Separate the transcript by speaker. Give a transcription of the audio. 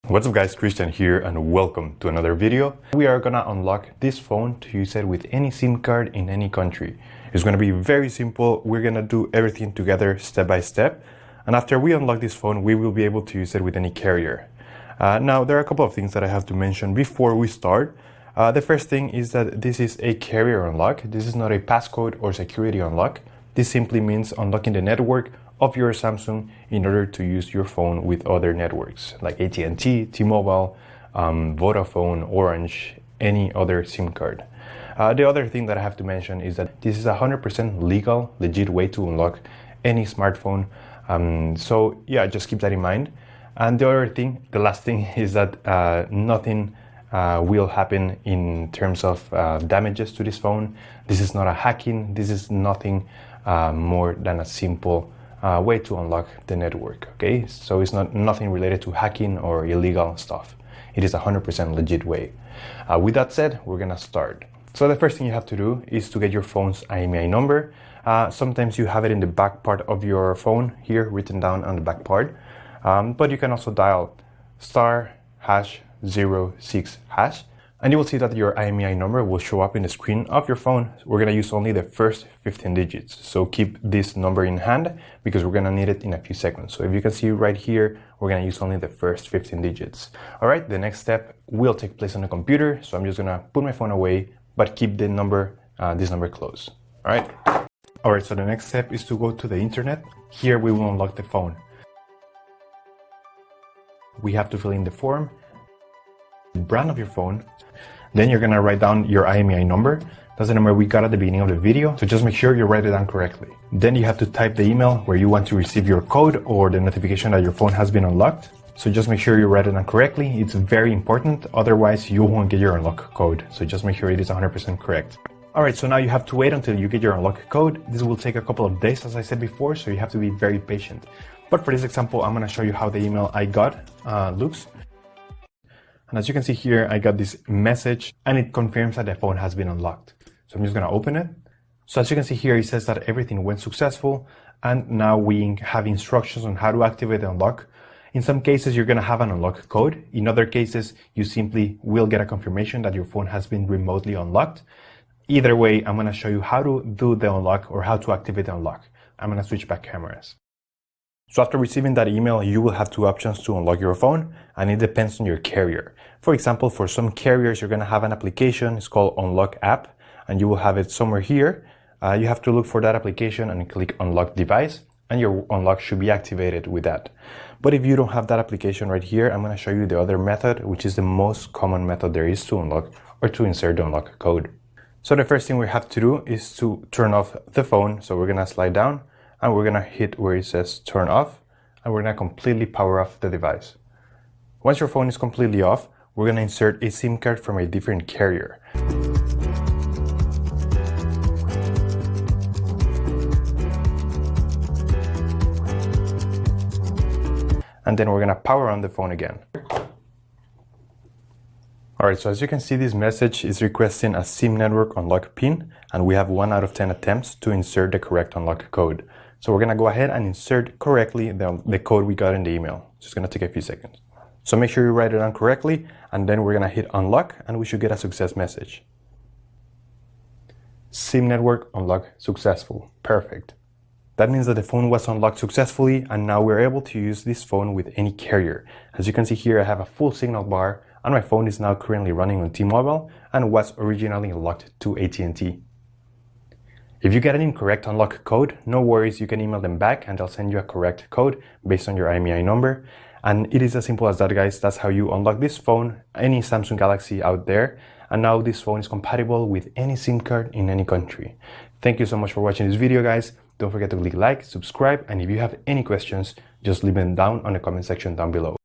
Speaker 1: What's up guys, Christian here and welcome to another video. We are gonna unlock this phone to use it with any SIM card in any country. It's gonna be very simple. We're gonna do everything together step by step. And after we unlock this phone, we will be able to use it with any carrier. Now, there are a couple of things that I have to mention before we start. The first thing is that this is a carrier unlock. This is not a passcode or security unlock. This simply means unlocking the network of your Samsung in order to use your phone with other networks like AT&T, T-Mobile, Vodafone, Orange, any other SIM card. The other thing that I have to mention is that this is a 100% legal, legit way to unlock any smartphone. So yeah, just keep that in mind. And the other thing, the last thing is that nothing will happen in terms of damages to this phone. This is not a hacking. This is nothing more than a simple way to unlock the network, okay? So it's nothing related to hacking or illegal stuff. It is a 100% legit way. With that said, we're gonna start. So the first thing you have to do is to get your phone's IMEI number. Sometimes you have it in the back part of your phone here, written down on the back part. But you can also dial *#06#, and you will see that your IMEI number will show up in the screen of your phone. We're gonna use only the first 15 digits. So keep this number in hand because we're gonna need it in a few seconds. So if you can see right here, we're gonna use only the first 15 digits. All right, the next step will take place on the computer. So I'm just gonna put my phone away, but keep the number, this number close. All right. All right, so the next step is to go to the internet. Here we will unlock the phone. We have to fill in the form, the brand of your phone. Then you're gonna write down your IMEI number. That's the number we got at the beginning of the video. So just make sure you write it down correctly. Then you have to type the email where you want to receive your code or the notification that your phone has been unlocked. So just make sure you write it down correctly. It's very important. Otherwise, you won't get your unlock code. So just make sure it is 100% correct. All right, so now you have to wait until you get your unlock code. This will take a couple of days, as I said before, so you have to be very patient. But for this example, I'm gonna show you how the email I got looks. And as you can see here, I got this message and it confirms that the phone has been unlocked. So I'm just gonna open it. So as you can see here, it says that everything went successful. And now we have instructions on how to activate the unlock. In some cases, you're gonna have an unlock code. In other cases, you simply will get a confirmation that your phone has been remotely unlocked. Either way, I'm gonna show you how to do the unlock or how to activate the unlock. I'm gonna switch back cameras. So after receiving that email, you will have two options to unlock your phone, and it depends on your carrier. For example, for some carriers, you're gonna have an application, it's called Unlock App, and you will have it somewhere here. You have to look for that application and click Unlock Device, and your unlock should be activated with that. But if you don't have that application right here, I'm gonna show you the other method, which is the most common method there is to unlock or to insert the unlock code. So the first thing we have to do is to turn off the phone. So we're gonna slide down and we're gonna hit where it says turn off, and we're gonna completely power off the device. Once your phone is completely off, we're gonna insert a SIM card from a different carrier. And then we're gonna power on the phone again. All right, so as you can see, this message is requesting a SIM network unlock PIN, and we have 1 out of 10 attempts to insert the correct unlock code. So we're gonna go ahead and insert correctly the code we got in the email. It's just gonna take a few seconds. So make sure you write it down correctly, and then we're gonna hit unlock, and we should get a success message. SIM network unlock successful. Perfect. That means that the phone was unlocked successfully, and now we're able to use this phone with any carrier. As you can see here, I have a full signal bar, and my phone is now currently running on T-Mobile and was originally locked to AT&T. If you get an incorrect unlock code, no worries, you can email them back and they'll send you a correct code based on your IMEI number. And it is as simple as that, guys. That's how you unlock this phone, any Samsung Galaxy out there. And now this phone is compatible with any SIM card in any country. Thank you so much for watching this video, guys. Don't forget to click like, subscribe, and if you have any questions, just leave them down on the comment section down below.